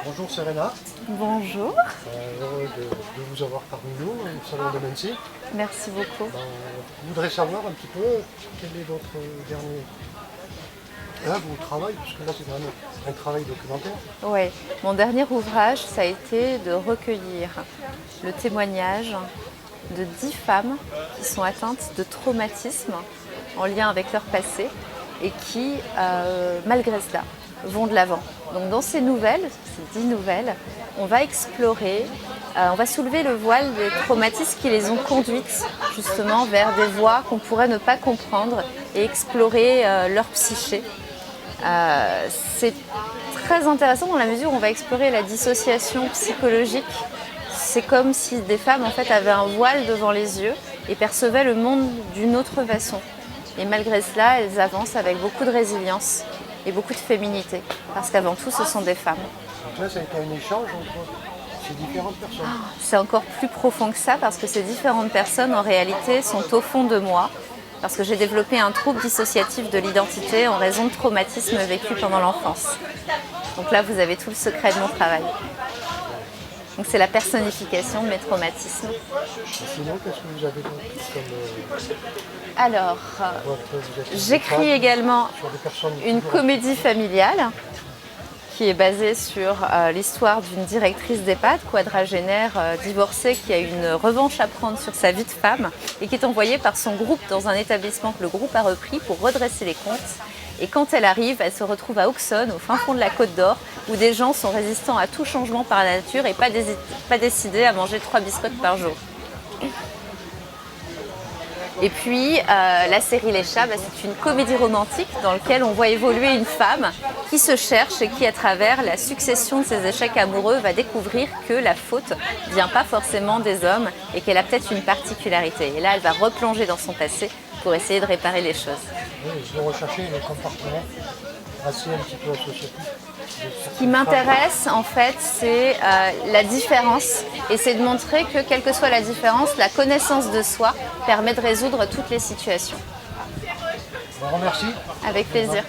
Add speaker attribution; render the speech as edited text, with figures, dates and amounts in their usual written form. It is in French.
Speaker 1: Bonjour Serena,
Speaker 2: Bonjour,
Speaker 1: heureux de vous avoir parmi nous au Salon de Nancy.
Speaker 2: merci beaucoup.
Speaker 1: Je voudrais savoir un petit peu quel est votre dernier œuvre ou travail, puisque là c'est vraiment un travail documentaire.
Speaker 2: Oui, mon dernier ouvrage, ça a été de recueillir le témoignage de 10 femmes qui sont atteintes de traumatisme en lien avec leur passé et qui, malgré cela, vont de l'avant. Donc dans ces nouvelles, ces 10 nouvelles, on va explorer, on va soulever le voile des traumatismes qui les ont conduites justement vers des voies qu'on pourrait ne pas comprendre et explorer leur psyché. C'est très intéressant dans la mesure où on va explorer la dissociation psychologique. C'est comme si des femmes en fait avaient un voile devant les yeux et percevaient le monde d'une autre façon. Et malgré cela, elles avancent avec beaucoup de résilience et beaucoup de féminité, parce qu'avant tout, ce sont des femmes.
Speaker 1: Donc là ça a été un échange entre ces différentes personnes.
Speaker 2: C'est encore plus profond que ça, parce que ces différentes personnes, en réalité, sont au fond de moi, parce que j'ai développé un trouble dissociatif de l'identité en raison de traumatismes vécus pendant l'enfance. Donc là, vous avez tout le secret de mon travail. Donc c'est la personnification de mes traumatismes.
Speaker 1: Et sinon, qu'est-ce que vous avez comme
Speaker 2: Alors,
Speaker 1: vous êtes
Speaker 2: j'écris également
Speaker 1: sur des personnes
Speaker 2: une
Speaker 1: toujours-
Speaker 2: comédie familiale qui est basée sur l'histoire d'une directrice d'EHPAD quadragénaire divorcée qui a une revanche à prendre sur sa vie de femme et qui est envoyée par son groupe dans un établissement que le groupe a repris pour redresser les comptes. Et quand elle arrive, elle se retrouve à Auxonne, au fin fond de la Côte d'Or, où des gens sont résistants à tout changement par la nature et pas décidés à manger 3 biscottes par jour. Et puis, la série Les Chats, c'est une comédie romantique dans laquelle on voit évoluer une femme qui se cherche et qui, à travers la succession de ses échecs amoureux, va découvrir que la faute ne vient pas forcément des hommes et qu'elle a peut-être une particularité. Et là, elle va replonger dans son passé pour essayer de réparer les choses.
Speaker 1: Oui, vous recherchez le comportement assez un petit peu associatif.
Speaker 2: Ce qui m'intéresse, en fait, c'est la différence. Et c'est de montrer que, quelle que soit la différence, la connaissance de soi permet de résoudre toutes les situations.
Speaker 1: Je vous remercie.
Speaker 2: Avec plaisir.